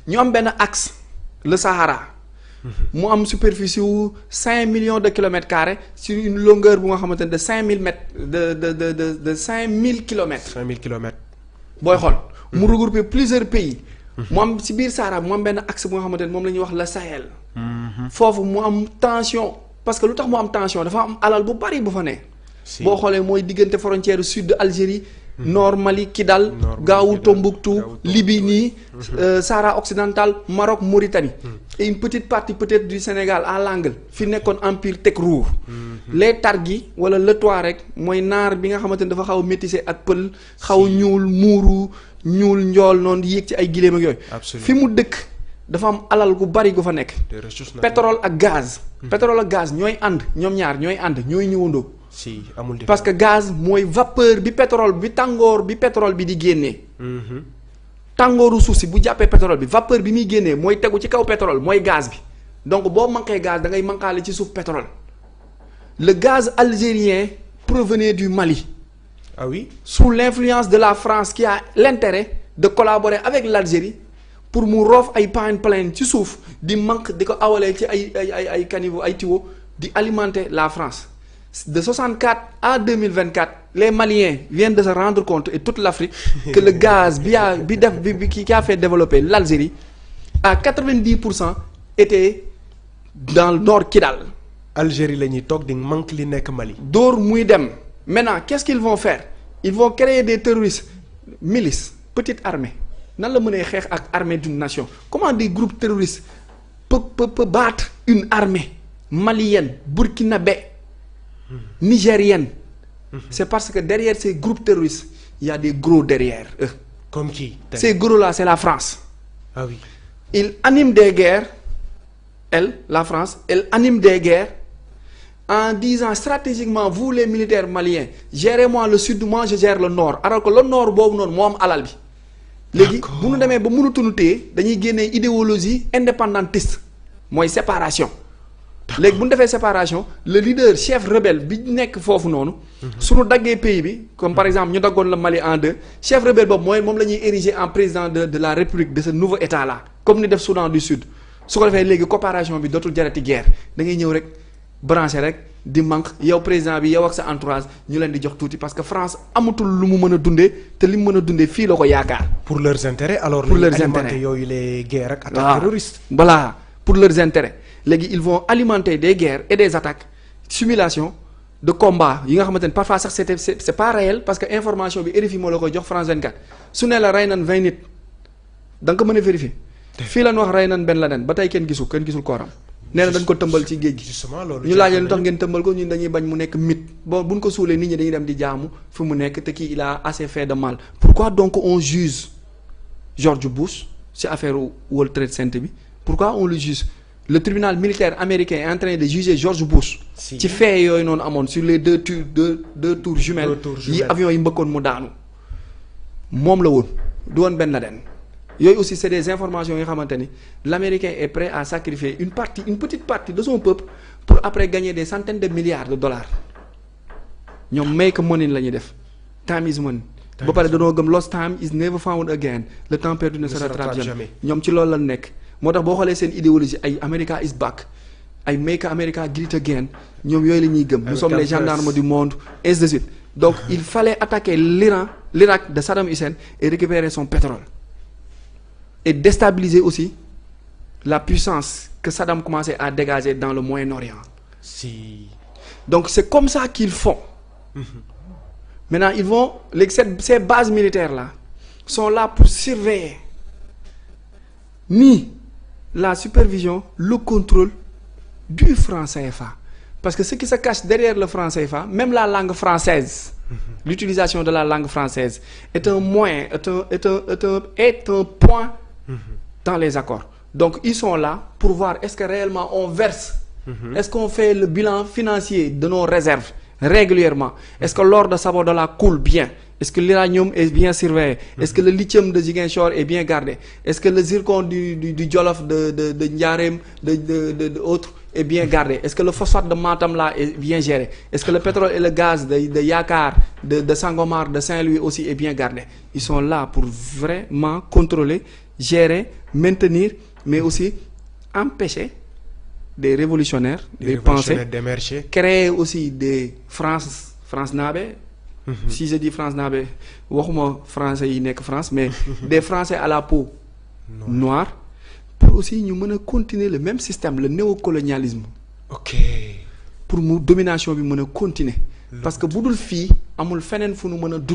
ñu am benn axe le Sahara. mu am superficie wu 5 millions de kilomètres carrés sur une longueur bu nga xamante ne de 5000 mètres de 5000 kilomètres. 5000 kilomètres. booy xool. mu regrouper plusieurs pays. mu am si biir Sahara mu am benn axe bu nga xamante ne moom la ñuy wax le Sahel. foofu mu am tension parce que lu tax mu am tension dafa am alal bu bari bu fa ne. boo xoolee mooy diggante frontière sud de Algérie. nord Mali Kidal. Gao Tombouctou Libye nii. Sahara occidental Maroc Mauritanie. et une petite partie peut-être du Sénégal à l'angle fi nekkoon empire Tekrour. les Targui wala le Touareg mooy naar bi nga xamante ne dafa xaw a métissé ak pël. xaw ñuul muuru ñuul njool noonu yéeg ci ay gileem ak yooyu. fi mu dëkk dafa am alal gu bari gu fa nekk. pétrole ak gaz. pétrole ak gaz ñooy ànd ñoom ñaar ñooy ànd ñooy ñëwandoo. si amul parce que gaz mooy vapeur bi pétrole bi tàngoor bi pétrole bi di génnee. tàngooru suuf si bu jàppee pétrole bi vapeur bi muy génnee mooy tegu ci kaw pétrole mooy gaz bi donc boo manqué gaz da ngay manquaale ci suuf pétrole. le gaz algérien provenait du Mali. ah oui. sous l'influence de la France qui a l'intérêt de collaborer avec l'Algérie pour mu roof ay pipeline ci suuf di manque di ko awalee ci ay caniveau ay tuyaux di alimenter la France. de 64 à 2024 les Maliens viennent de se rendre compte et toute l'Afrique que le gaz qui a fait développer l'Algérie à 90% était dans le nord Kidal. Algérie la ñuy toog di manque li nekk Mali. dóor muy dem maintenant qu'est-ce qu'ils vont faire ils vont créer des terroristes milices petite armée nan la mënee xeex ak armée d'une nation comment des groupes terroristes peut battre une armée malienne burkinabé nigérienne. C'est parce que derrière ces groupes terroristes il y a des gros derrière eux. Comme qui? Ces gros-là c'est la France. Ah oui. Ils animent des guerres la France elle anime des guerres en disant stratégiquement vous les militaires maliens gérez-moi le sud moi je gère le nord alors que le nord boobu noonu moo am alal bi. léegi bu ñu demee ba mënatuñu téye dañuy génnee idéologie indépendantiste mooy séparation. léegi bu ñu defee séparation le leader chef rebelle bi nekk foofu noonu. suñu daggee pays bi comme par exemple ñu daggoon le Mali en deux chef rebelle boobu mooy moom la ñuy ériger en président de la République de ce nouveau état là comme ni def Soudan du Sud su ko defee léegi coopération bi dootul jarati guerre da ngay ñëw rek branché rek di manque yow président bi yow ak sa entourage ñu leen di jox tuuti parce que France amatul lu mu mën a dundee te li mu mën a dundee fii la ko yaakaar. pour leurs intérêts alors. pour leurs intérêts yooyu les guerres ak attaques terroristes. voilà pour leurs intérêts. léegi ils vont alimenter des guerres et des attaques simulation de combat yi nga xamante ne parfois sax c'est pas réel parce que information bi RFI moo la koy jox France 24 su ne la rey nan 20 nit da nga ko mën a vérifier. fii lan wax rey nan Ben Laden ba tey kenn gisul kooram. nee na dañ ko tëmbal ci géej gi. justement loolu ñu laajee lu tax ngeen tëmbal ko ñun dañuy bañ mu nekk mythe bon buñ ko suulee nit ñi dañuy dem di jaamu fi mu nekk te kii il a assez fait de mal. pourquoi donc on juge George Bush ci affaire World Trade Center bi pourquoi on le juge. Le tribunal militaire américain est en train de juger George Bush. ci fait yooyu noonu amoon sur les deux tours jumelles. yi avions yi mbëkkoon mu daanu. moom la woon du woon Ben Laden yooyu aussi c'est des informations yoo xamante ni l'américain est prêt à sacrifier une petite partie de son peuple pour après gagner des centaines de milliards de dollars ñoom make money la ñuy def time is money. ba pare dañoo gëm lost time is never found again le temps perdu ne se rattrape jamais ñoom ci loolu la nekk. moo tax boo xoolee seen idéologie ay America is back ay make America great again ñoom yooyu la ñuy gëm. nous sommes les gendarmes du monde ainsi de suite. donc il fallait attaquer l'Irak de Saddam Hussein et récupérer son pétrole et déstabiliser aussi la puissance que Saddam commençait à dégager dans le Moyen-Orient. Si. donc c'est comme ça qu'ils font. maintenant ils vont ces bases militaires là sont là pour surveiller ni la supervision le contrôle du franc CFA parce que ce qui se cache derrière le franc CFA même la langue française l'utilisation de la langue française est un moyen est un point dans les accords donc ils sont là pour voir est-ce que réellement on verse est-ce qu'on fait le bilan financier de nos réserves régulièrement est-ce que l'or de Sabodala coule bien est-ce que l'uranium est bien surveillé est-ce que le lithium de Ziguinchor est bien gardé est-ce que le zircon du Jolof de Ndiarème de autres est bien gardé est-ce que le phosphate de Matam là est bien géré est-ce que le pétrole et le gaz de Yakar de Sangomar de Saint-Louis aussi est bien gardé ils sont là pour vraiment contrôler gérer maintenir mais aussi empêcher des révolutionnaires des pensées d'émerger. créer aussi des France naabe si je dis France naabe waxuma français yi nekk France mais des Français à la peau noire pour aussi ñu mën a continuer le même système le néocolonialisme ok pour mu domination bi mën a continuer parce que bu dul fii amul feneen fu nu mën a dund